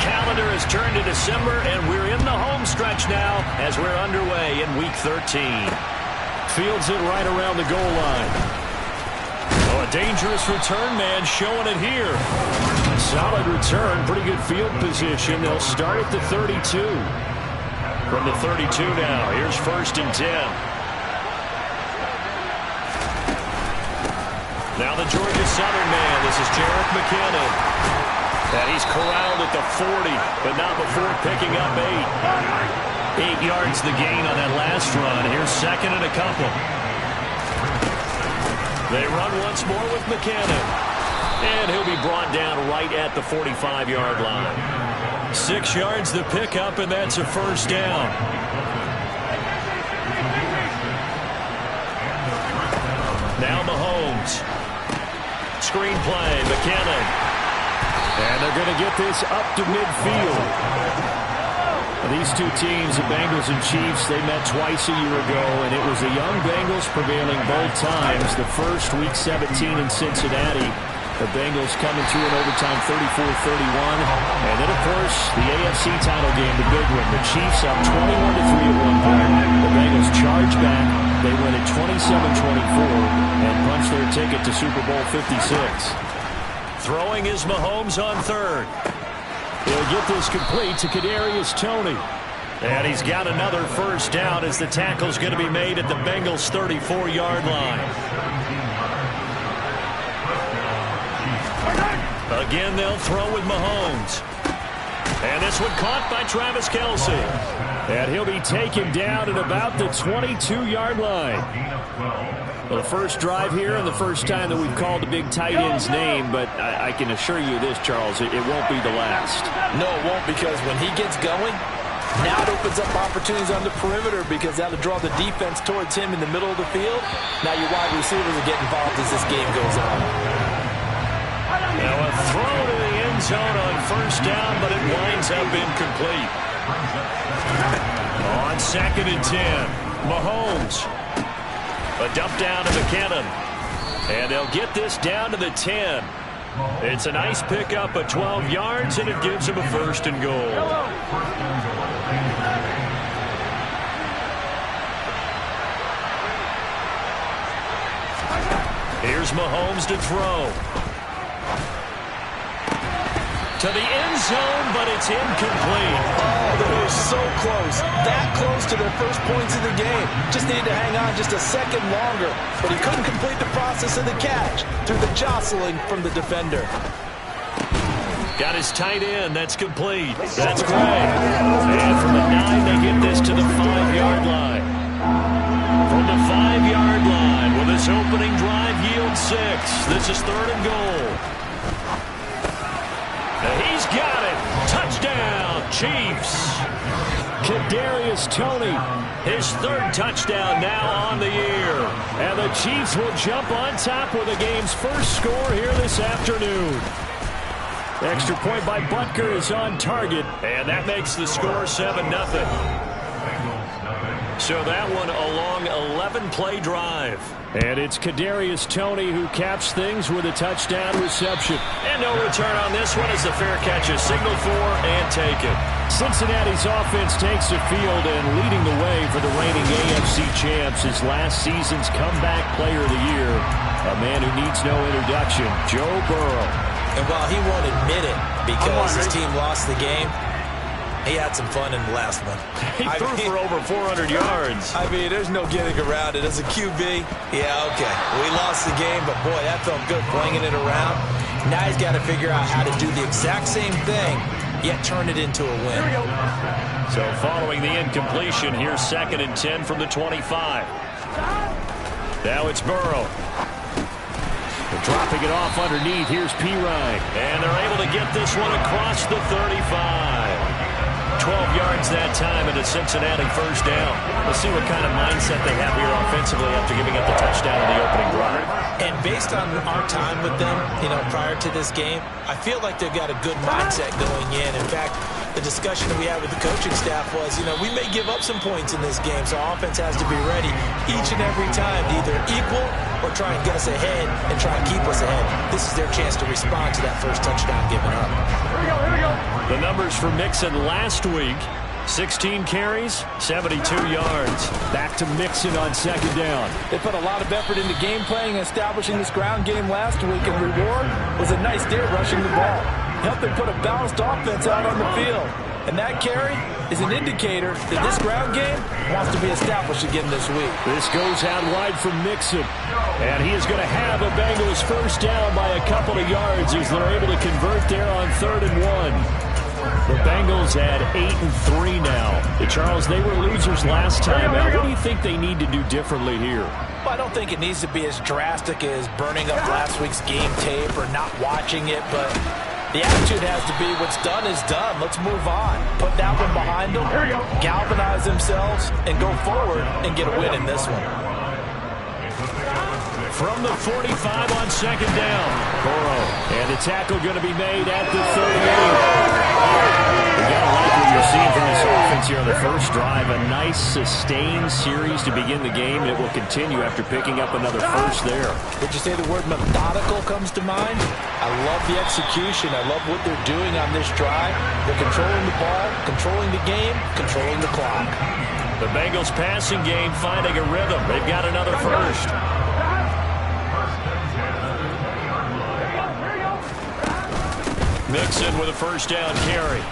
calendar has turned to December, and we're in the home stretch now as we're underway in Week 13. Fields it right around the goal line. Oh, a dangerous return man showing it here. Solid return, pretty good field position. They'll start at the 32. From the 32 now, here's 1st and 10. Now the Georgia Southern man, this is Jerick McKinnon. And he's corralled at the 40, but not before picking up 8. 8 yards the gain on that last run. Here's 2nd and a couple. They run once more with McKinnon. And he'll be brought down right at the 45-yard line. 6 yards the pickup, and that's a 1st down. Now Mahomes. Screen play, McKinnon. And they're going to get this up to midfield. These two teams, the Bengals and Chiefs, they met twice a year ago, and it was the young Bengals prevailing both times. The first, Week 17 in Cincinnati. The Bengals coming through in overtime 34-31. And then, of course, the AFC title game, the big one. The Chiefs up 21-3 at one point. The Bengals charge back. They win at 27-24 and punch their ticket to Super Bowl 56. Throwing is Mahomes on 3rd. He'll get this complete to Kadarius Toney. And he's got another 1st down as the tackle's going to be made at the Bengals' 34-yard line. Again, they'll throw with Mahomes. And this one caught by Travis Kelce. And he'll be taken down at about the 22-yard line. Well, the first drive here and the first time that we've called the big tight end's name, but I can assure you this, Charles, it won't be the last. No, it won't, because when he gets going, now it opens up opportunities on the perimeter because that'll draw the defense towards him in the middle of the field. Now your wide receivers will get involved as this game goes on. Now a throw to the end zone on 1st down, but it winds up incomplete. On 2nd and 10, Mahomes. A dump down to McKinnon. And they'll get this down to the 10. It's a nice pickup of 12 yards, and it gives them a 1st and goal. Here's Mahomes to throw. To the end zone, but it's incomplete. Oh, they were so close. That close to their first points of the game. Just needed to hang on just a second longer. But he couldn't complete the process of the catch through the jostling from the defender. Got his tight end. That's complete. That's great. And from the 9, they get this to the 5-yard line. From the 5-yard line, with this opening drive yield 6. This is 3rd and goal. He's got it. Touchdown, Chiefs. Kadarius Toney, his 3rd touchdown now on the year. And the Chiefs will jump on top with the game's first score here this afternoon. Extra point by Butker is on target, and that makes the score 7-0. So that one a long 11-play drive. And it's Kadarius Toney who caps things with a touchdown reception. And no return on this one as the fair catch is signaled for and taken. Cincinnati's offense takes the field and leading the way for the reigning AFC champs is last season's comeback player of the year. A man who needs no introduction, Joe Burrow. And while he won't admit it because his team lost the game, he had some fun in the last one. He threw for over 400 yards. I mean, there's no getting around it. As a QB, yeah, okay. We lost the game, but boy, that felt good flinging it around. Now he's got to figure out how to do the exact same thing, yet turn it into a win. So following the incompletion, here's 2nd and 10 from the 25. Now it's Burrow. Dropping it off underneath. Here's Pirine. And they're able to get this one across the 35. 12 yards that time and a Cincinnati 1st down. Let's see what kind of mindset they have here offensively after giving up the touchdown in the opening drive. And based on our time with them, prior to this game, I feel like they've got a good mindset going in. In fact, the discussion that we had with the coaching staff was, we may give up some points in this game, so our offense has to be ready each and every time to either equal or try and get us ahead and try and keep us ahead. This is their chance to respond to that first touchdown given up. Here we go. The numbers for Mixon last week: 16 carries, 72 yards. Back to Mixon on second down. They put a lot of effort into game planning and establishing this ground game last week, and the reward was a nice day rushing the ball. Helped them put a balanced offense out on the field. And that carry is an indicator that this ground game wants to be established again this week. This goes out wide from Mixon. And he is going to have a Bengals first down by a couple of yards as they're able to convert there on 3rd and 1. The Bengals at 8-3 now. Charles, they were losers last time out. What do you think they need to do differently here? Well, I don't think it needs to be as drastic as burning up last week's game tape or not watching it, but the attitude has to be what's done is done. Let's move on. Put that one behind them, galvanize themselves, and go forward and get a win in this one. From the 45 on second down, Burrow. And the tackle going to be made at the 38. You got to like what you're seeing from this offense here on the first drive. A nice, sustained series to begin the game. It will continue after picking up another first there. Did you say the word methodical comes to mind? I love the execution. I love what they're doing on this drive. They're controlling the ball, controlling the game, controlling the clock. The Bengals passing game finding a rhythm. They've got another first. Mixon with a first down carry.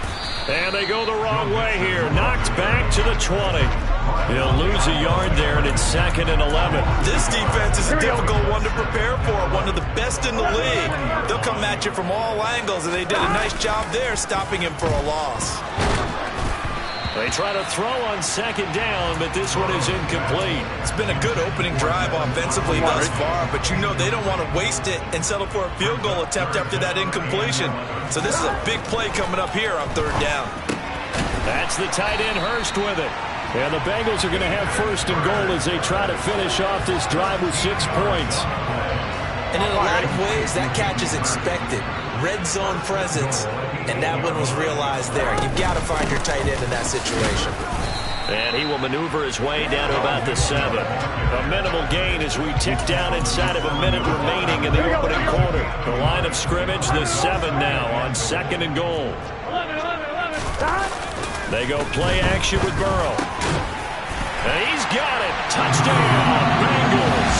And they go the wrong way here. Knocked back to the 20. He'll lose a yard there, and it's 2nd and 11. This defense is a difficult one to prepare for. One of the best in the league. They'll come at you from all angles, and they did a nice job there stopping him for a loss. They try to throw on second down, but this one is incomplete. It's been a good opening drive offensively thus far, but you know they don't want to waste it and settle for a field goal attempt after that incompletion. So this is a big play coming up here on 3rd down. That's the tight end Hurst with it. And the Bengals are going to have 1st and goal as they try to finish off this drive with 6 points. And in a lot of ways, that catch is expected. Red zone presence, and that one was realized there. You've got to find your tight end in that situation. And he will maneuver his way down to about the 7. A minimal gain as we tick down inside of a minute remaining in the opening quarter. The line of scrimmage, the 7 now on 2nd and goal. They go play action with Burrow. And he's got it. Touchdown, Bengals.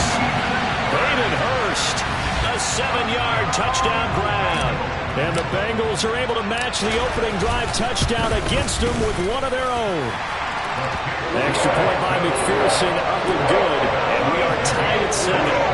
Hayden Hurst, a 7-yard touchdown grab. And the Bengals are able to match the opening drive touchdown against them with one of their own. Extra point by McPherson, up and good. And we are tied at 7.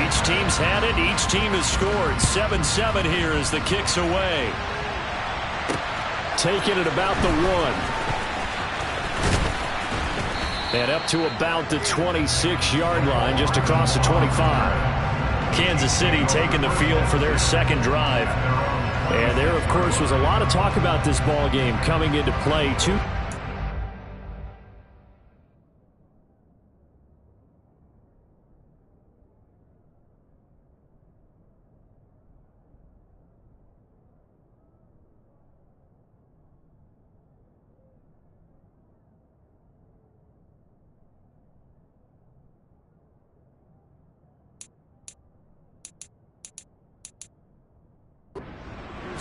Each team's had it. Each team has scored. 7-7 here as the kick's away. Taking it about the 1. And up to about the 26-yard line, just across the 25. Kansas City taking the field for their 2nd drive. And there, of course, was a lot of talk about this ball game coming into play.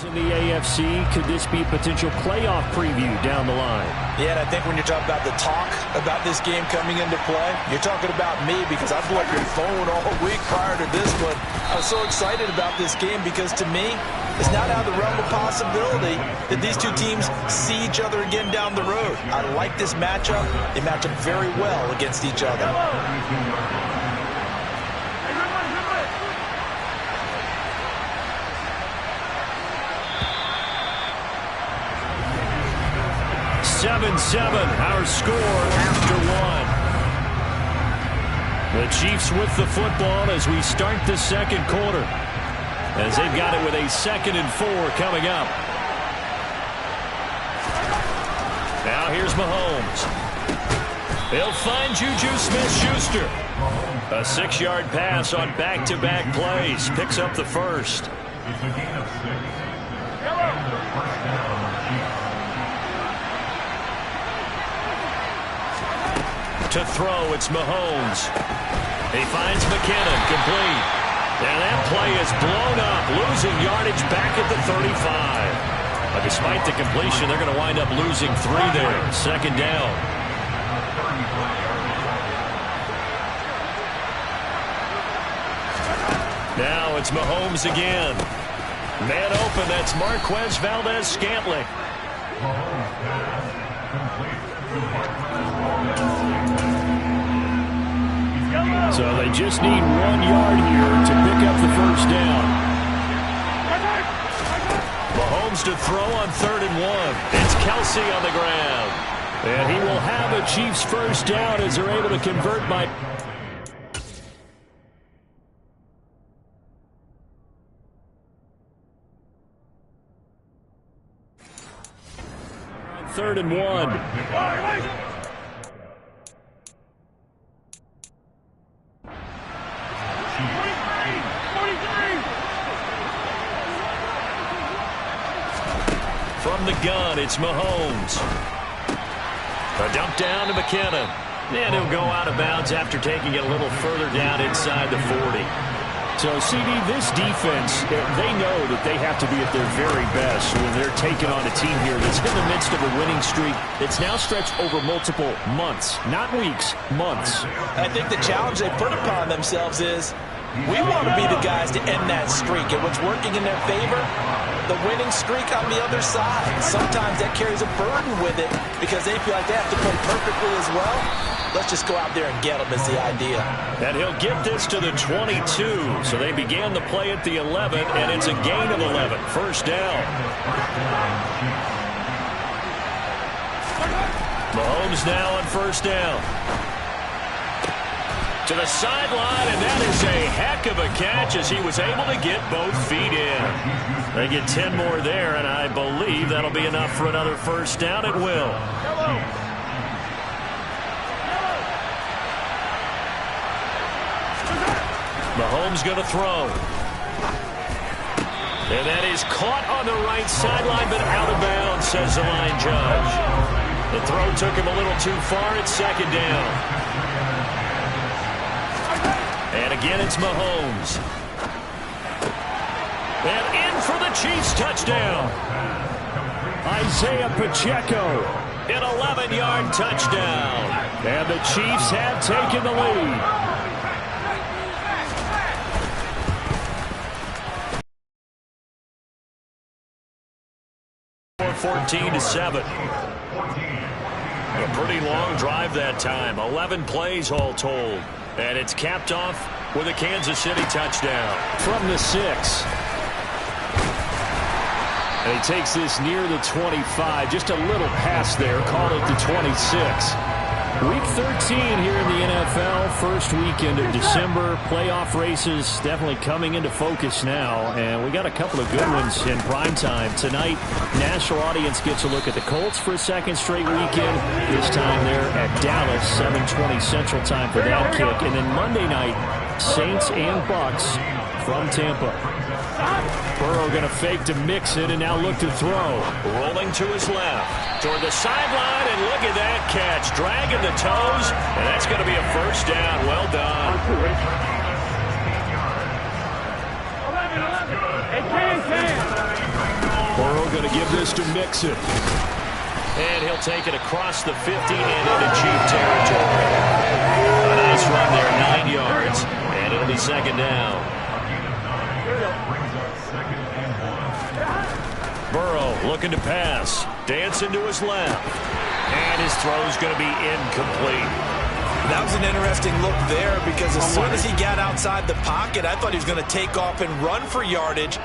In the AFC, could this be a potential playoff preview down the line? Yeah, and I think when you're talking about the talk about this game coming into play, you're talking about me because I blew up your phone all week prior to this one. I was so excited about this game because to me, it's not out of the realm of possibility that these two teams see each other again down the road. I like this matchup. They match up very well against each other. 7-7, our score after 1. The Chiefs with the football as we start the 2nd quarter. As they've got it with a 2nd and 4 coming up. Now here's Mahomes. They'll find Juju Smith-Schuster. A 6-yard pass on back-to-back plays. Picks up the first. To throw, it's Mahomes. He finds McKinnon, complete. And that play is blown up, losing yardage back at the 35. But despite the completion, they're going to wind up losing 3 there. Second down. Now it's Mahomes again. Man open, that's Marquez Valdez-Scantling. So they just need 1 yard here to pick up the first down. Mahomes to throw on 3rd and 1. It's Kelsey on the ground. And he will have a Chiefs first down as they're able to convert by... 3rd and 1. From the gun, it's Mahomes. A dump down to McKinnon. And he'll go out of bounds after taking it a little further down inside the 40. So, CD, this defense, they know that they have to be at their very best when they're taking on a team here that's in the midst of a winning streak. It's now stretched over multiple months, not weeks, months. I think the challenge they put upon themselves is we want to be the guys to end that streak. And what's working in their favor, the winning streak on the other side. Sometimes that carries a burden with it because they feel like they have to play perfectly as well. Let's just go out there and get them is the idea. And he'll get this to the 22. So they began the play at the 11, and it's a gain of 11. First down. Mahomes now on first down. To the sideline, and that is a heck of a catch as he was able to get both feet in. They get 10 more there, and I believe that'll be enough for another first down. It will. Mahomes going to throw. And that is caught on the right sideline, but out of bounds, says the line judge. The throw took him a little too far. It's second down. And again, it's Mahomes. And in for the Chiefs touchdown. Isaiah Pacheco, an 11-yard touchdown. And the Chiefs have taken the lead. 14-7. A pretty long drive that time. 11 plays all told. And it's capped off with a Kansas City touchdown. From the 6. And he takes this near the 25. Just a little pass there. Called it the 26. Week 13 here in the NFL. First weekend of December. Playoff races definitely coming into focus now. And we got a couple of good ones in prime time. Tonight, national audience gets a look at the Colts for a second straight weekend. This time they're at Dallas, 7:20 Central Time for that kick. And then Monday night, Saints and Bucks from Tampa. Burrow going to fake to mix it and now look to throw. Rolling to his left. Toward the sideline, and look at that catch. Dragging the toes, and that's going to be a first down. Well done. Burrow going to give this to Mixon. And he'll take it across the 50 and into Chief territory. A nice run there, 9 yards, and it'll be second down. Burrow looking to pass. Dancing to his left. And his throw's going to be incomplete. That was an interesting look there because as soon as he got outside the pocket, I thought he was going to take off and run for yardage.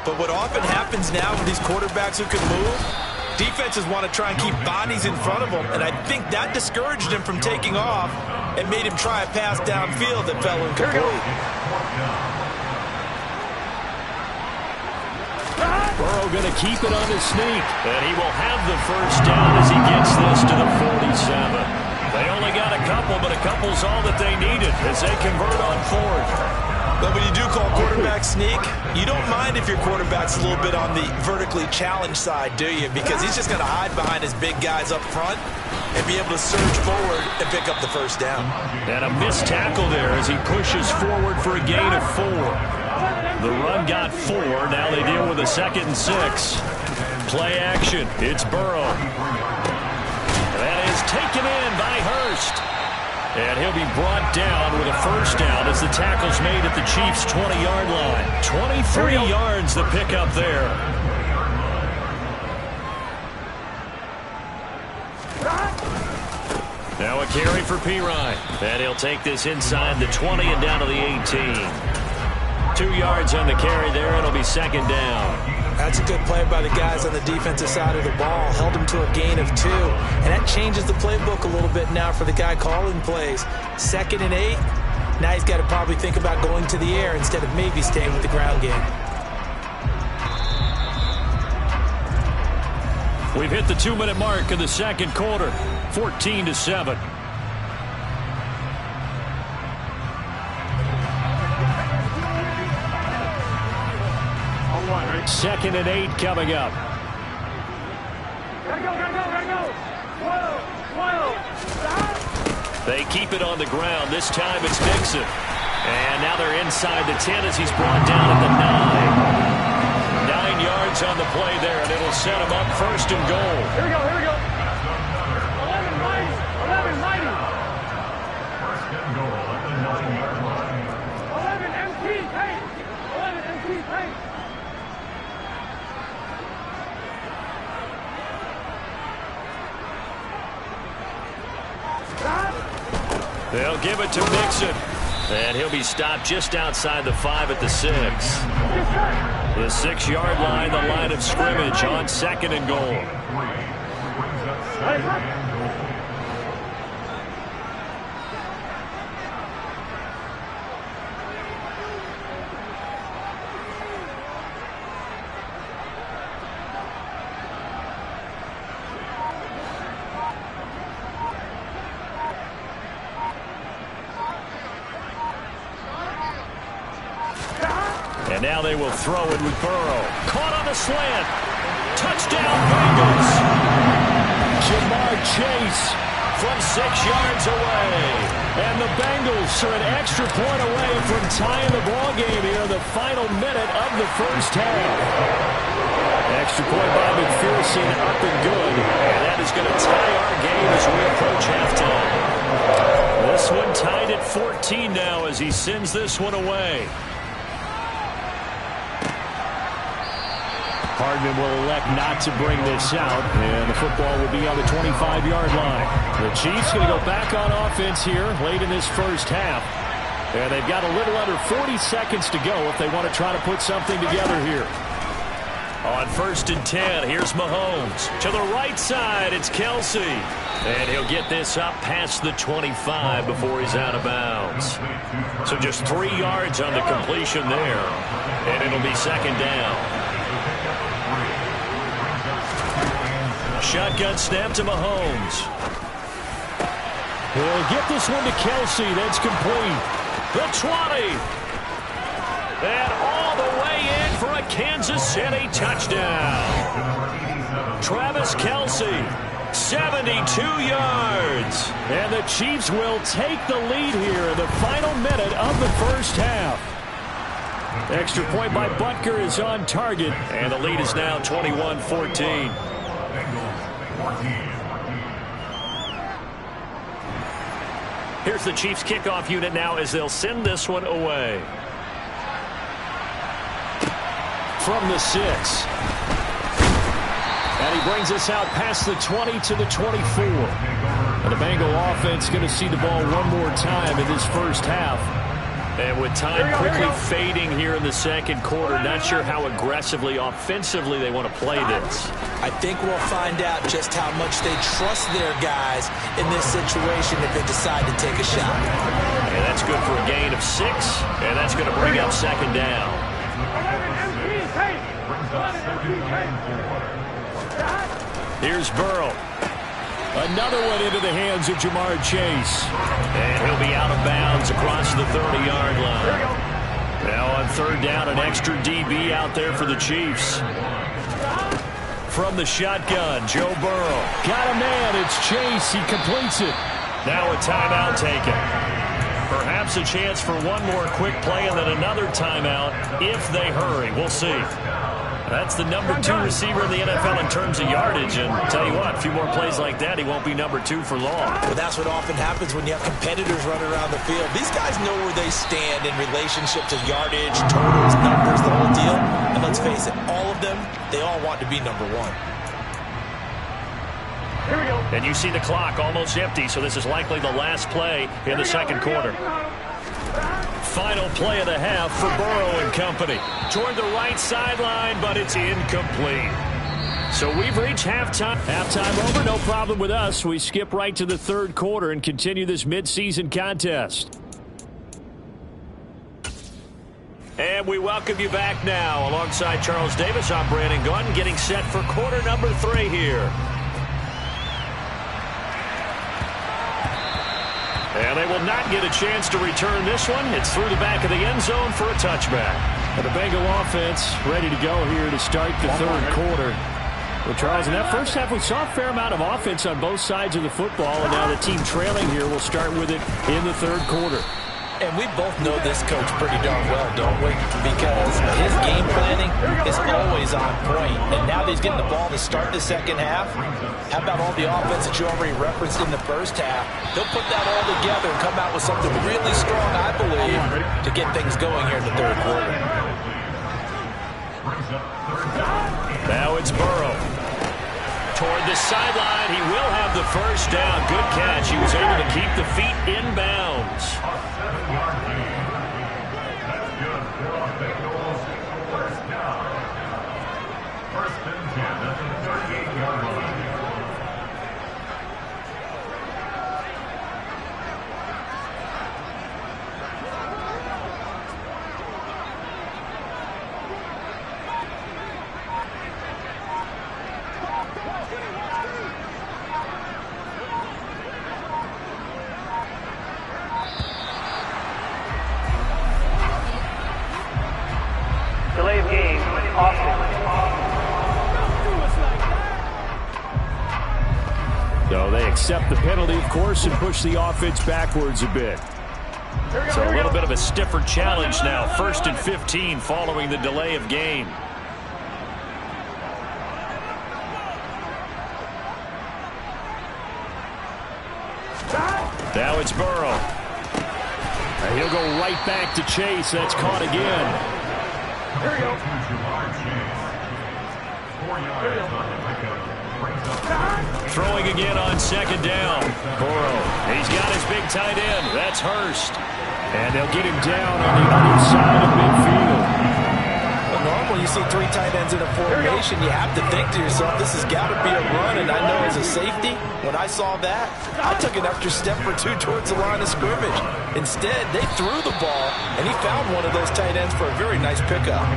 But what often happens now with these quarterbacks who can move, defenses want to try and keep bodies in front of them. And I think that discouraged him from taking off and made him try a pass downfield that fell incomplete. Burrow going to keep it on the sneak. And he will have the first down as he gets this to the 47. They only got a couple, but a couple's all that they needed as they convert on fourth. But when you do call quarterback sneak, you don't mind if your quarterback's a little bit on the vertically challenged side, do you? Because he's just going to hide behind his big guys up front and be able to surge forward and pick up the first down. And a missed tackle there as he pushes forward for a gain of 4. The run got 4. Now they deal with a 2nd and 6. Play action. It's Burrow. That is taken in by Hurst. And he'll be brought down with a first down as the tackle's made at the Chiefs' 20-yard line. 23 yards the pickup there. Now a carry for Pirine. And he'll take this inside the 20 and down to the 18. 2 yards on the carry there. It'll be 2nd down. That's a good play by the guys on the defensive side of the ball. Held him to a gain of 2. And that changes the playbook a little bit now for the guy calling plays. 2nd and 8. Now he's got to probably think about going to the air instead of maybe staying with the ground game. We've hit the 2-minute mark of the 2nd quarter. 14-7. Second and 8 coming up. They keep it on the ground. This time it's Mixon. And now they're inside the 10 as he's brought down at the 9. 9 yards on the play there, and it'll set him up 1st and goal. Here we go, here we go. 11 mighty, 11 mighty. 11 MT paint. 11 MT paint. They'll give it to Mixon. And he'll be stopped just outside the 5 at the 6. The 6-yard line, the line of scrimmage on 2nd and goal. And now they will throw it with Burrow. Caught on the slant. Touchdown, Bengals. Jamar Chase from 6 yards away. And the Bengals are an extra point away from tying the ball game here in the final minute of the first half. Extra point by McPherson, up and good. And that is going to tie our game as we approach halftime. This one tied at 14 now as he sends this one away. Hardman will elect not to bring this out, and the football will be on the 25-yard line. The Chiefs going to go back on offense here late in this first half. And they've got a little under 40 seconds to go if they want to try to put something together here. On 1st and 10, here's Mahomes. To the right side, it's Kelsey. And he'll get this up past the 25 before he's out of bounds. So just 3 yards on the completion there. And it'll be 2nd down. Shotgun snap to Mahomes. He'll get this one to Kelsey. That's complete. The 20. And all the way in for a Kansas City touchdown. Travis Kelsey, 72 yards. And the Chiefs will take the lead here in the final minute of the first half. Extra point by Butker is on target. And the lead is now 21-14. Here's the Chiefs kickoff unit now as they'll send this one away. From the 6. And he brings us out past the 20 to the 24. And the Bengal offense going to see the ball one more time in this first half. And with time quickly fading here in the 2nd quarter, not sure how aggressively, offensively they want to play this. I think we'll find out just how much they trust their guys in this situation if they decide to take a shot. And that's good for a gain of 6, and that's going to bring up 2nd down. Here's Burrow. Another one into the hands of Jamar Chase. And he'll be out of bounds across the 30-yard line. Now on third down, an extra DB out there for the Chiefs. From the shotgun, Joe Burrow. Got a man, it's Chase. He completes it. Now a timeout taken. Perhaps a chance for one more quick play and then another timeout if they hurry. We'll see. That's the number 2 receiver in the NFL in terms of yardage. And tell you what, a few more plays like that, he won't be number 2 for long. Well, that's what often happens when you have competitors running around the field. These guys know where they stand in relationship to yardage, totals, numbers, the whole deal. And let's face it, all of them, they all want to be number 1. Here we go. And you see the clock almost empty, so this is likely the last play in the second quarter. Final play of the half for Burrow and company. Toward the right sideline, but it's incomplete. So we've reached halftime. Halftime over, no problem with us. We skip right to the third quarter and continue this midseason contest. And we welcome you back now. Alongside Charles Davis, I'm Brandon Gunn, getting set for quarter number 3 here. And they will not get a chance to return this one. It's through the back of the end zone for a touchback. And the Bengal offense ready to go here to start the third quarter. Well, Charles, in that first half, we saw a fair amount of offense on both sides of the football. And now the team trailing here will start with it in the third quarter. And we both know this coach pretty darn well, don't we? Because his game planning is always on point. And now that he's getting the ball to start the second half, how about all the offense that you already referenced in the first half? He'll put that all together and come out with something really strong, I believe, to get things going here in the third quarter. Now it's Burrow. Toward the sideline, he will have the first down. Good catch. He was able to keep the feet in bounds. That's good for Bengals. First down. First and 10 at the 38-yard line. Delay of game, Austin. So they accept the penalty, of course, and push the offense backwards a bit. So a little bit of a stiffer challenge now. First and 15 following the delay of game. Now it's Burrow. And he'll go right back to Chase. That's caught again. Here we go. 4 yards on the pickup. Throwing again on second down. Burrow. He's got his big tight end. That's Hurst. And they'll get him down on the other side of midfield. Well, normally you see 3 tight ends in a formation, you have to think to yourself, this has got to be a run. And I know as a safety, when I saw that, I took an extra step or 2 towards the line of scrimmage. Instead, they threw the ball, and he found one of those tight ends for a very nice pickup.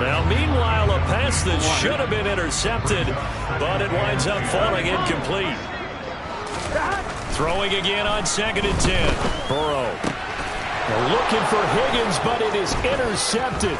Now, meanwhile, a pass that should have been intercepted, but it winds up falling incomplete. Throwing again on second and 10. Burrow. They're looking for Higgins, but it is intercepted.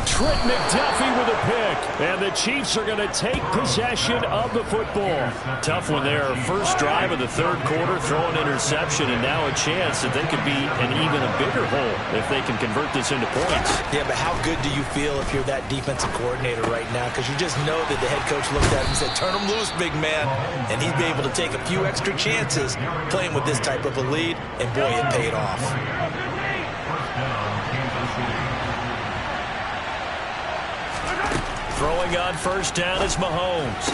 Trent McDuffie with a pick. And the Chiefs are going to take possession of the football. Tough one there. First drive of the third quarter, throw an interception, and now a chance that they could be an even a bigger hole if they can convert this into points. Yeah, but how good do you feel if you're that defensive coordinator right now? Because you just know that the head coach looked at him and said, turn him loose, big man. And he'd be able to take a few extra chances playing with this type of a lead. And boy, it paid off. Throwing on first down is Mahomes.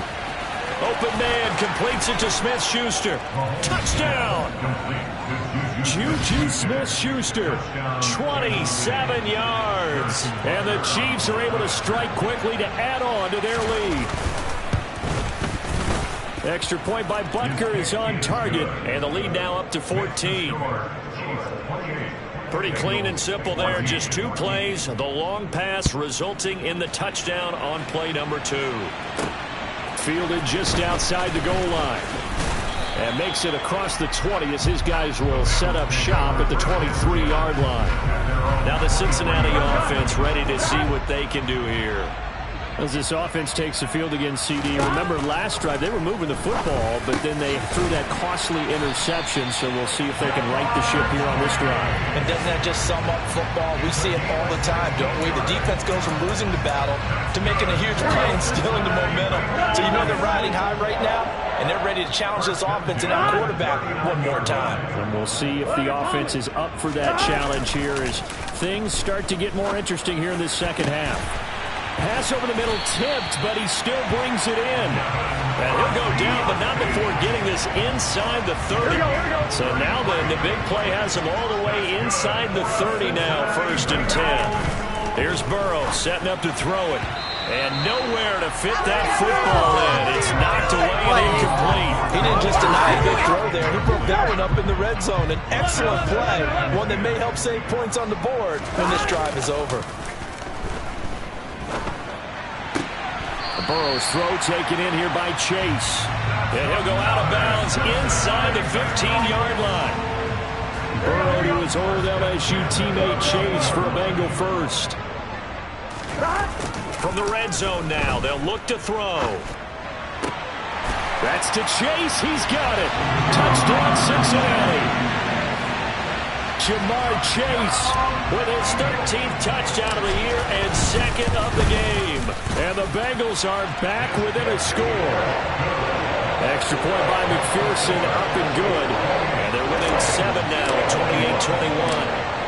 Open man completes it to Smith-Schuster. Touchdown! Juju Smith-Schuster, 27 yards. And the Chiefs are able to strike quickly to add on to their lead. Extra point by Butker is on target. And the lead now up to 14. Pretty clean and simple there. Just 2 plays. The long pass resulting in the touchdown on play number 2. Fielded just outside the goal line. And makes it across the 20 as his guys will set up shop at the 23-yard line. Now the Cincinnati offense ready to see what they can do here. As this offense takes the field against CD, remember last drive they were moving the football, but then they threw that costly interception, so we'll see if they can right the ship here on this drive. And doesn't that just sum up football? We see it all the time, don't we? The defense goes from losing the battle to making a huge play and stealing the momentum. So you know they're riding high right now, and they're ready to challenge this offense and our quarterback one more time. And we'll see if the offense is up for that challenge here as things start to get more interesting here in this second half. Pass over the middle tipped, but he still brings it in. And he'll go down, but not before getting this inside the 30. So now then, the big play has him all the way inside the 30 now, 1st and 10. Here's Burrow setting up to throw it. And nowhere to fit that football in. It's knocked away and incomplete. He didn't just deny a big throw there. He broke that one up in the red zone. An excellent play, one that may help save points on the board when this drive is over. Burrow's throw taken in here by Cheifs. And he'll go out of bounds inside the 15-yard line. Burrow to his old LSU teammate Cheifs for a Bengal first. From the red zone now, they'll look to throw. That's to Chase. He's got it. Touchdown, Cincinnati. Chase with his 13th touchdown of the year and 2nd of the game. And the Bengals are back within a score. Extra point by McPherson, up and good. And they're winning 7 now at 28-21.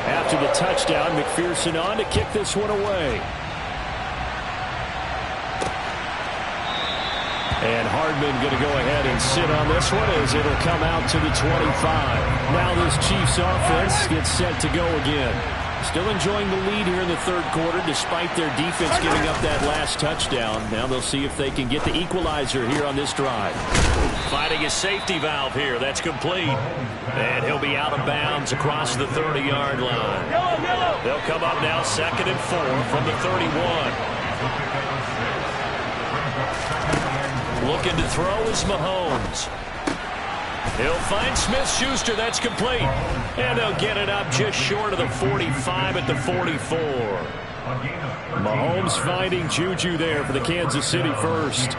After the touchdown, McPherson on to kick this one away. And Hardman going to go ahead and sit on this one as it'll come out to the 25. Now this Chiefs offense gets set to go again. Still enjoying the lead here in the 3rd quarter despite their defense giving up that last touchdown. Now they'll see if they can get the equalizer here on this drive. Finding a safety valve here. That's complete. And he'll be out of bounds across the 30-yard line. They'll come up now 2nd and 4 from the 31. Looking to throw is Mahomes. He'll find Smith-Schuster. That's complete. And they'll get it up just short of the 45 at the 44. Mahomes finding Juju there for the Kansas City first.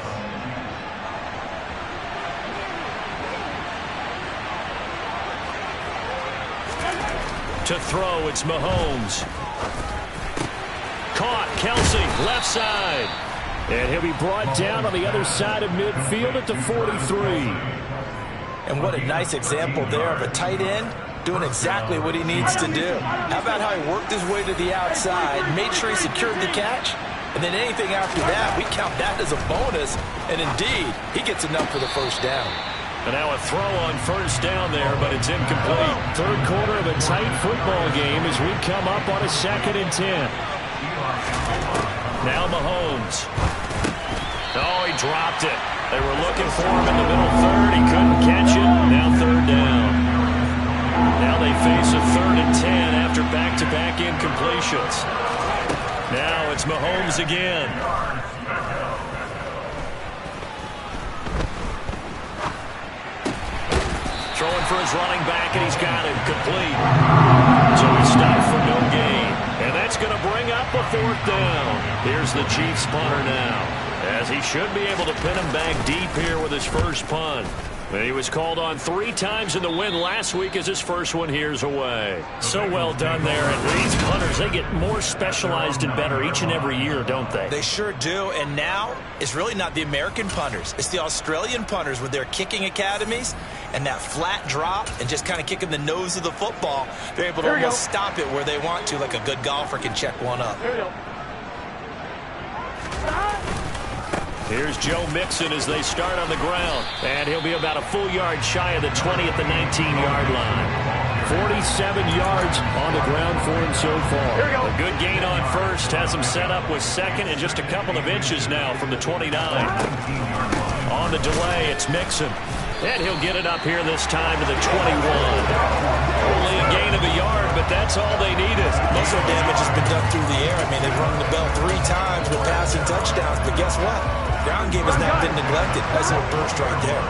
To throw, it's Mahomes. Caught, Kelsey, left side. And he'll be brought down on the other side of midfield at the 43. And what a nice example there of a tight end doing exactly what he needs to do. How about how he worked his way to the outside, made sure he secured the catch, and then anything after that, we count that as a bonus. And indeed, he gets enough for the first down. And now a throw on first down there, but it's incomplete. 3rd quarter of a tight football game as we come up on a 2nd and 10. Now Mahomes. Oh, he dropped it. They were looking for him in the middle 3rd. He couldn't catch it. Now 3rd down. Now they face a 3rd and 10 after back-to-back incompletions. Now it's Mahomes again. Throwing for his running back, and he's got it complete. So he stopped for no gain. And that's going to bring up a 4th down. Here's the Chiefs punter now, as he should be able to pin him back deep here with his first punt. He was called on 3 times in the win last week as his first one here's away. So well done there. And these punters, they get more specialized and better each and every year, don't they? They sure do. And now it's really not the American punters. It's the Australian punters with their kicking academies and that flat drop and just kind of kicking the nose of the football. They're able to almost stop it where they want to, like a good golfer can check one up. Here's Joe Mixon as they start on the ground. And he'll be about a full yard shy of the 20 at the 19-yard line. 47 yards on the ground for him so far. A good gain on first. Has him set up with 2nd and just a couple of inches now from the 29. On the delay, it's Mixon. And he'll get it up here this time to the 21. Only a gain of a yard, but that's all they needed. Muscle damage has been done through the air. I mean, they've rung the bell 3 times with passing touchdowns, but guess what? Ground game has not been neglected. Nice little burst right there.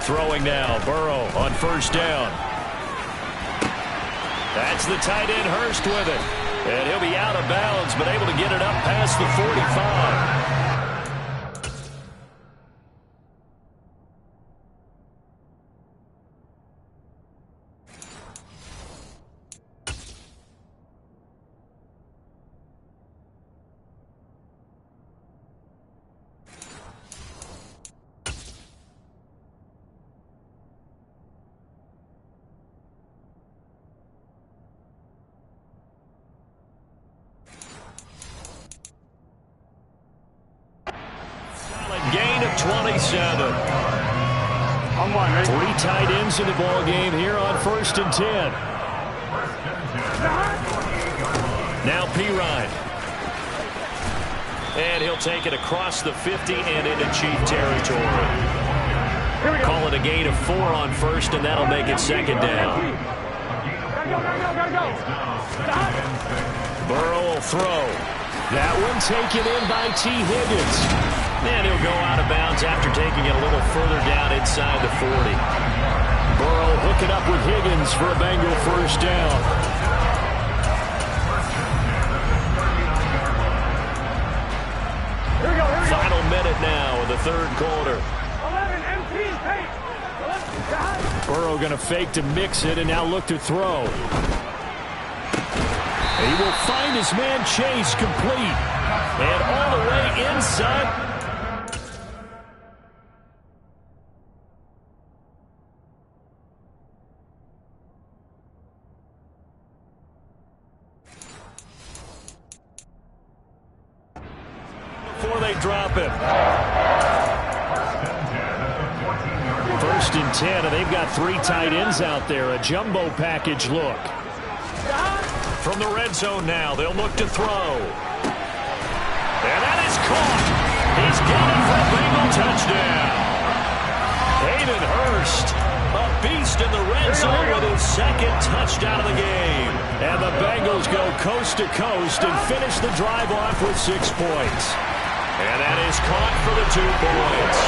Throwing now, Burrow on first down. That's the tight end Hurst with it. And he'll be out of bounds, but able to get it up past the 45. Gain of 27. Three tight ends in the ball game here on 1st and 10. Now Pirine. And he'll take it across the 50 and into Chief territory. Call it a gain of 4 on 1st, and that'll make it 2nd down. Burrow will throw. That one taken in by T. Higgins. And he'll go out of bounds after taking it a little further down inside the 40. Burrow hooking up with Higgins for a Bengal first down. Final minute now in the 3rd quarter. Burrow going to fake to mix it and now look to throw. He will find his man Chase complete. And all the way inside. Before they drop him. 1st and 10, and they've got 3 tight ends out there. A jumbo package look. From the red zone now, they'll look to throw. And that is caught. He's got it for a Bengal touchdown. Hayden Hurst, a beast in the red zone with his 2nd touchdown of the game. And the Bengals go coast to coast and finish the drive off with 6 points. And that is caught for the 2 points.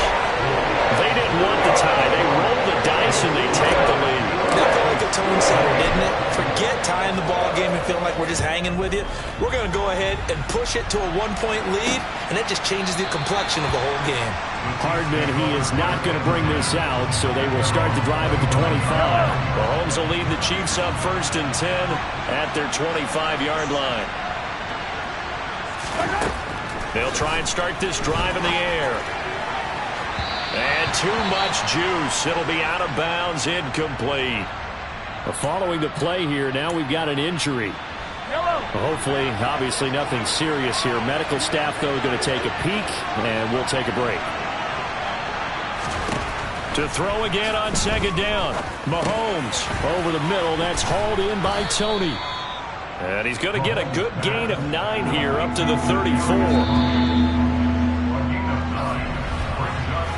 They didn't want the tie. They rolled the dice and they take the lead. That felt like a tone setter, didn't it? Forget tying the ball game and feeling like we're just hanging with you. We're going to go ahead and push it to a 1-point lead, and that just changes the complexion of the whole game. Hardman, he is not going to bring this out, so they will start the drive at the 25. Mahomes will lead the Chiefs up 1st and 10 at their 25-yard line. They'll try and start this drive in the air. And too much juice. It'll be out of bounds, incomplete. Following the play here, now we've got an injury. Hopefully, obviously nothing serious here. Medical staff, though, going to take a peek, and we'll take a break. To throw again on 2nd down. Mahomes over the middle. That's hauled in by Tony. And he's going to get a good gain of 9 here up to the 34.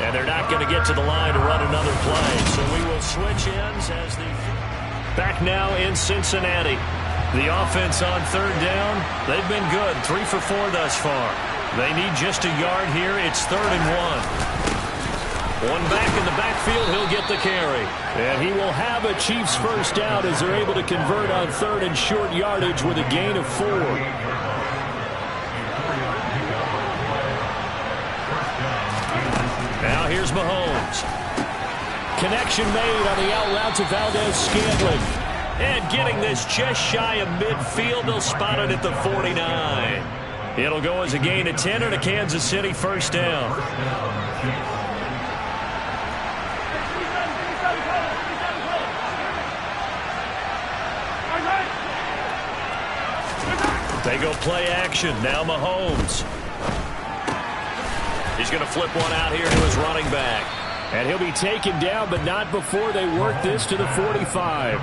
And they're not going to get to the line to run another play. So we will switch ends as the... Back now in Cincinnati. The offense on 3rd down. They've been good. 3 for 4 thus far. They need just a yard here. It's 3rd and 1. One back in the backfield. He'll get the carry. And he will have a Chiefs first down as they're able to convert on 3rd and short yardage with a gain of 4. Now here's Mahomes. Connection made on the out route to Valdez-Scantling. And getting this just shy of midfield. They'll spot it at the 49. It'll go as a gain of 10 and a Kansas City first down. They go play action. Now Mahomes. He's going to flip one out here to his running back. And he'll be taken down, but not before they work this to the 45.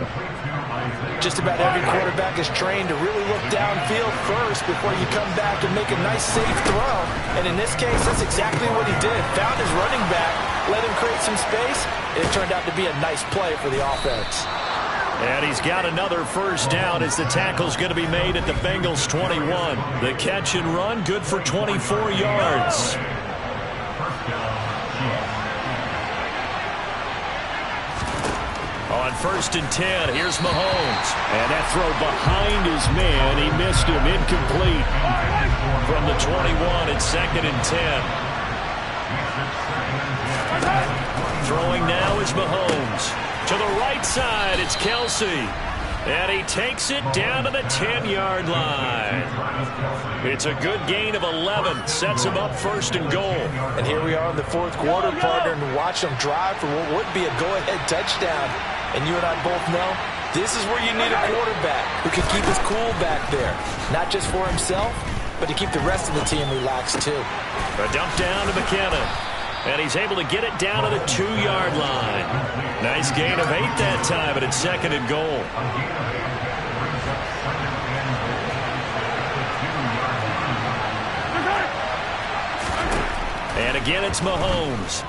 Just about every quarterback is trained to really look downfield first before you come back and make a nice, safe throw. And in this case, that's exactly what he did. Found his running back, let him create some space, and it turned out to be a nice play for the offense. And he's got another first down as the tackle's going to be made at the Bengals 21. The catch and run, good for 24 yards. On 1st and 10, here's Mahomes. And that throw behind his man. He missed him. Incomplete. From the 21, it's 2nd and 10. Throwing now is Mahomes. To the right side, it's Kelsey. And he takes it down to the 10-yard line. It's a good gain of 11. Sets him up 1st and goal. And here we are in the 4th quarter, partner, and watch them drive for what would be a go-ahead touchdown. And you and I both know this is where you need a quarterback who can keep his cool back there. Not just for himself, but to keep the rest of the team relaxed too. A dump down to McKinnon. And he's able to get it down to the 2-yard line. Nice gain of 8 that time, but it's 2nd and goal. And again, it's Mahomes.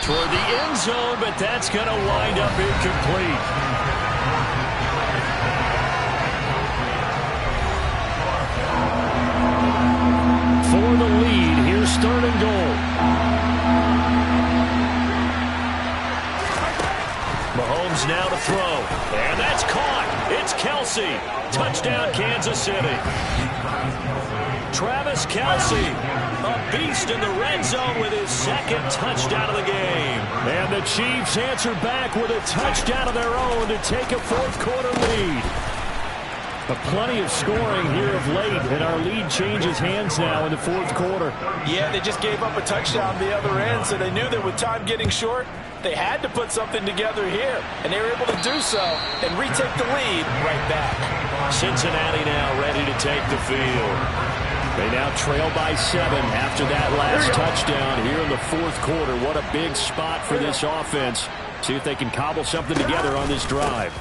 Toward the end zone, but that's going to wind up incomplete. For the lead, here's 3rd and goal. Mahomes now to throw. And that's caught. It's Kelsey. Touchdown, Kansas City. Travis Kelsey, a beast in the red zone with his 2nd touchdown of the game. And the Chiefs answer back with a touchdown of their own to take a 4th quarter lead. But plenty of scoring here of late, and our lead changes hands now in the 4th quarter. Yeah, they just gave up a touchdown the other end, so they knew that with time getting short, they had to put something together here, and they were able to do so and retake the lead right back. Cincinnati now ready to take the field. They now trail by 7 after that last touchdown here in the 4th quarter. What a big spot for this offense. See if they can cobble something together on this drive.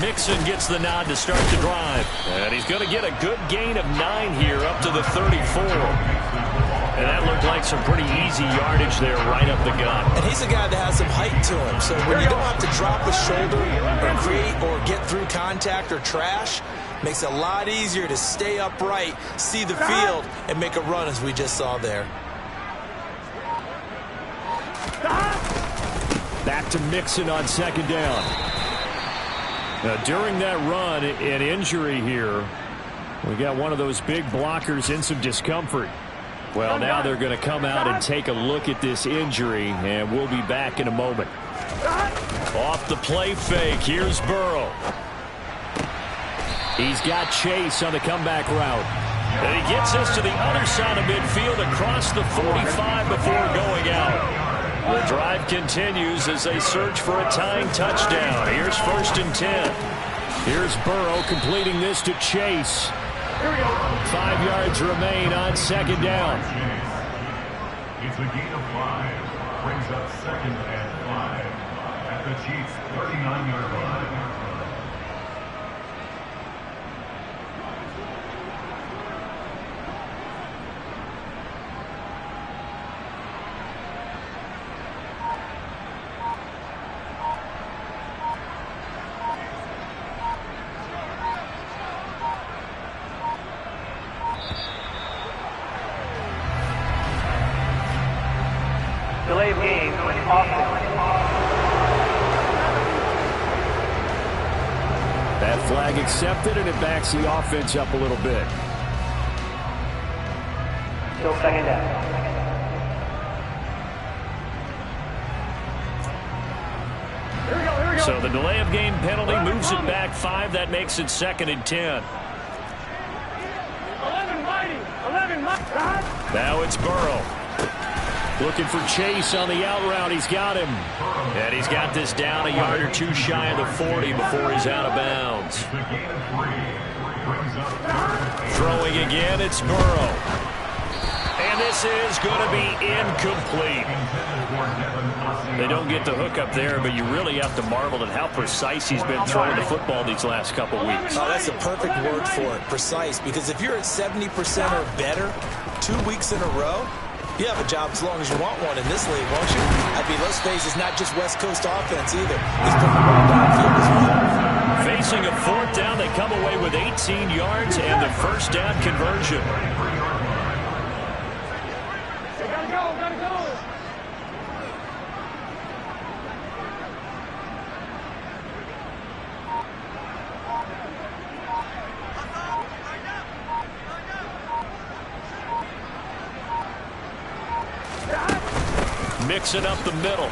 Mixon gets the nod to start the drive. And he's going to get a good gain of 9 here up to the 34. And that looked like some pretty easy yardage there right up the gut. And he's a guy that has some height to him. So when you don't have to drop a shoulder or create or get through contact or trash, makes it a lot easier to stay upright, see the field, and make a run as we just saw there. Back to Mixon on 2nd down. Now, during that run, an injury here. We got one of those big blockers in some discomfort. Well, now they're going to come out and take a look at this injury, and we'll be back in a moment. Off the play fake, here's Burrow. He's got Chase on the comeback route. And he gets us to the other side of midfield across the 45 before going out. The drive continues as they search for a tying touchdown. Here's 1st and 10. Here's Burrow completing this to Chase. 5 yards remain on 2nd down. It's a gain of 5. Brings up 2nd and 5 at the Chiefs' 39-yard line. Delay of game, offense. That flag accepted, and it backs the offense up a little bit. Still 2nd down. So the delay of game penalty moves it back 5. That makes it 2nd and 10. 11 mighty. Now it's Burrow. Looking for Chase on the out route. He's got him. And he's got this down a yard or 2 shy of the 40 before he's out of bounds. Throwing again, it's Burrow. And this is going to be incomplete. They don't get the hook up there, but you really have to marvel at how precise he's been throwing the football these last couple weeks. Oh, that's a perfect word for it, precise. Because if you're at 70% or better 2 weeks in a row, you have a job as long as you want one in this league, won't you? I mean, let's face it, it's not just West Coast offense either. He's putting the ball downfield as well. Facing a 4th down, they come away with 18 yards and the 1st down conversion. mixing up the middle.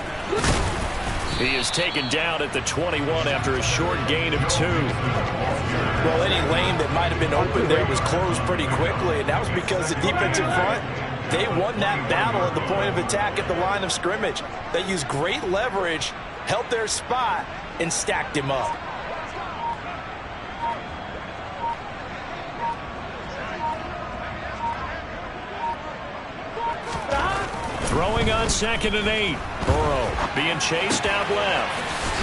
He is taken down at the 21 after a short gain of 2. Well, any lane that might have been open there was closed pretty quickly, and that was because the defensive front, they won that battle at the point of attack at the line of scrimmage. They used great leverage, held their spot, and stacked him up. Throwing on 2nd and 8. Burrow being chased out left.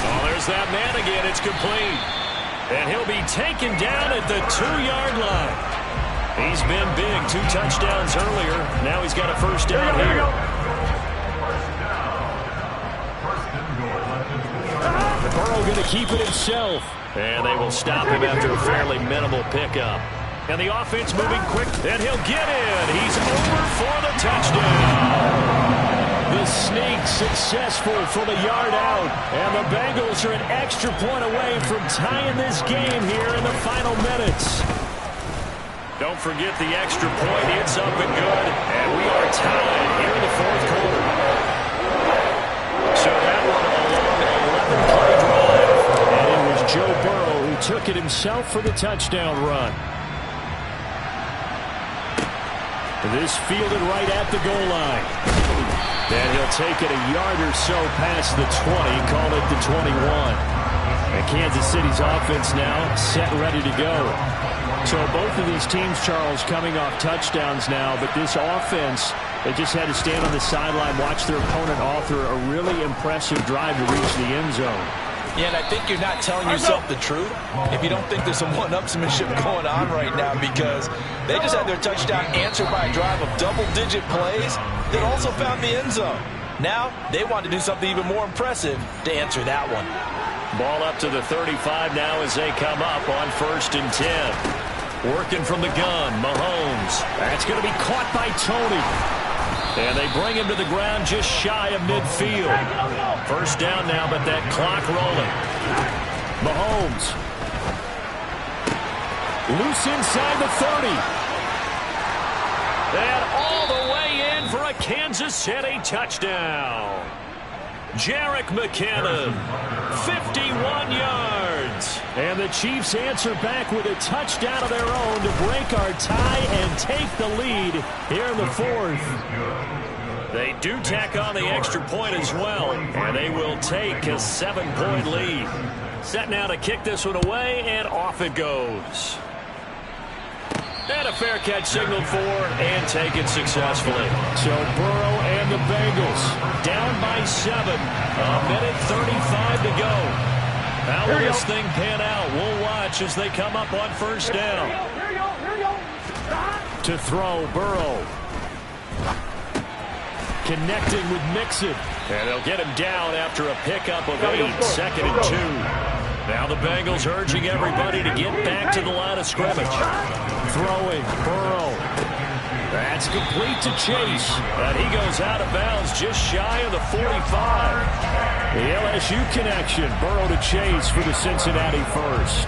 Oh, there's that man again. It's complete. And he'll be taken down at the 2-yard line. He's been big. 2 touchdowns earlier. Now he's got a first down here. Burrow going to keep it himself. And they will stop him after a fairly minimal pickup. And the offense moving quick, and he'll get in. He's over for the touchdown. The sneak successful from a yard out. And the Bengals are an extra point away from tying this game here in the final minutes. Don't forget the extra point. It's up and good. And we are tied here in the 4th quarter. So that one a long 11-play drive. And it was Joe Burrow who took it himself for the touchdown run. This fielded right at the goal line. And he'll take it a yard or so past the 20, call it the 21. And Kansas City's offense now set, ready to go. So both of these teams, Charles, coming off touchdowns now, but this offense, they just had to stand on the sideline, watch their opponent author a really impressive drive to reach the end zone. Yeah, and I think you're not telling yourself the truth if you don't think there's some one-upsmanship going on right now, because they just had their touchdown answered by a drive of double-digit plays that also found the end zone. Now, they want to do something even more impressive to answer that one. Ball up to the 35 now as they come up on 1st and 10. Working from the gun, Mahomes. That's going to be caught by Tony. And they bring him to the ground just shy of midfield. First down now, but that clock rolling. Mahomes. Loose inside the 30. And all the way in for a Kansas City touchdown. Jerick McKinnon, 51 yards. And the Chiefs answer back with a touchdown of their own to break our tie and take the lead here in the 4th. They do tack on the extra point as well, and they will take a 7-point lead. Set now to kick this one away, and off it goes. And a fair catch signaled for and taken successfully. So Burrow and the Bengals down by 7. A minute 35 to go. How will this thing pan out? We'll watch as they come up on 1st down. To throw, Burrow. Connecting with Mixon. And they'll get him down after a pickup of 8. 2nd and 2. Now the Bengals urging everybody to get back to the line of scrimmage. Throwing, Burrow. That's complete to Chase. And he goes out of bounds just shy of the 45. The LSU connection. Burrow to Chase for the Cincinnati first.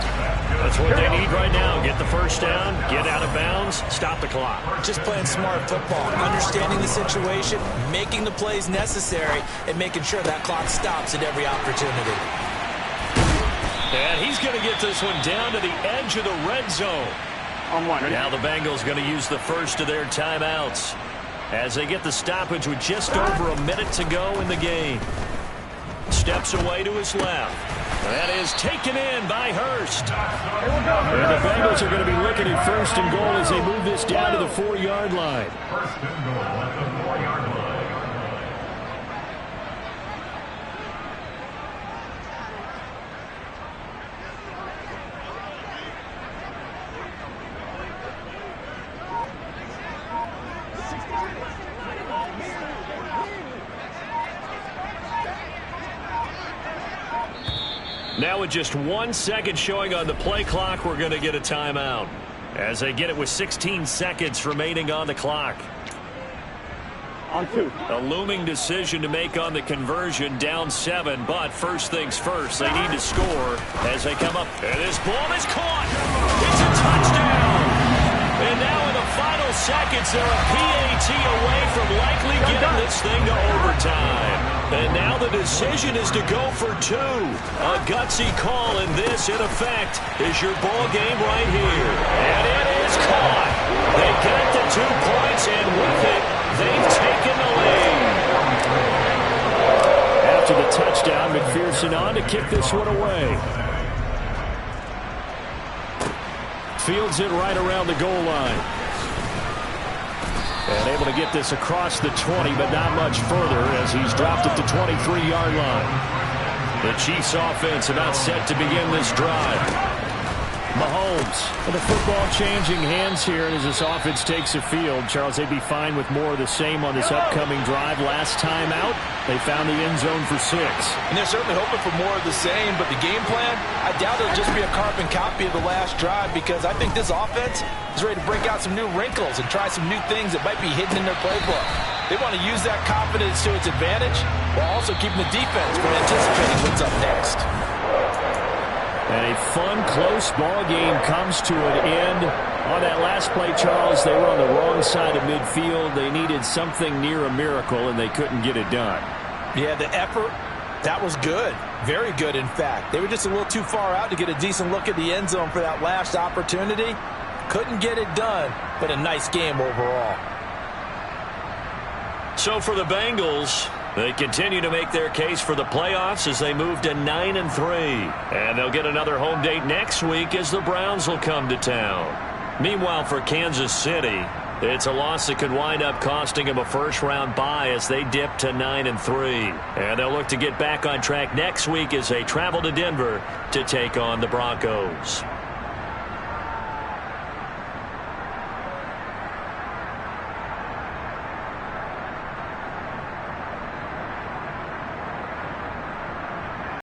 That's what they need right now. Get the first down, get out of bounds, stop the clock. Just playing smart football, understanding the situation, making the plays necessary, and making sure that clock stops at every opportunity. And he's going to get this one down to the edge of the red zone. Now the Bengals going to use the first of their timeouts as they get the stoppage with just over a minute to go in the game. Steps away to his left. That is taken in by Hurst. And the Bengals are going to be looking at 1st and goal as they move this down to the 4-yard line. 1st and goal at the 4-yard line. Now with just 1 second showing on the play clock, we're going to get a timeout as they get it with 16 seconds remaining on the clock. On 2. A looming decision to make on the conversion, down 7, but first things first, they need to score as they come up. And this ball is caught. It's a touchdown. And now in the final seconds, they're a PAT away from likely getting this thing to overtime. And now the decision is to go for two. A gutsy call, and this, in effect, is your ball game right here. And it is caught. They get the 2 points, and with it, they've taken the lead. After the touchdown, McPherson on to kick this one away. Fields it right around the goal line. And able to get this across the 20, but not much further as he's dropped at the 23-yard line. The Chiefs offense about set to begin this drive. Mahomes. And the football changing hands here as this offense takes the field. Charles, they'd be fine with more of the same on this upcoming drive. Last time out, they found the end zone for 6. And they're certainly hoping for more of the same, but the game plan, I doubt it'll just be a carbon copy of the last drive, because I think this offense is ready to break out some new wrinkles and try some new things that might be hidden in their playbook. They want to use that confidence to its advantage while also keeping the defense from anticipating what's up next. And a fun, close ball game comes to an end. On that last play, Charles, they were on the wrong side of midfield. They needed something near a miracle, and they couldn't get it done. Yeah, the effort, that was good. Very good, in fact. They were just a little too far out to get a decent look at the end zone for that last opportunity. Couldn't get it done, but a nice game overall. So for the Bengals, they continue to make their case for the playoffs as they move to 9-3. And they'll get another home date next week as the Browns will come to town. Meanwhile, for Kansas City, it's a loss that could wind up costing them a first-round bye as they dip to 9-3. And they'll look to get back on track next week as they travel to Denver to take on the Broncos.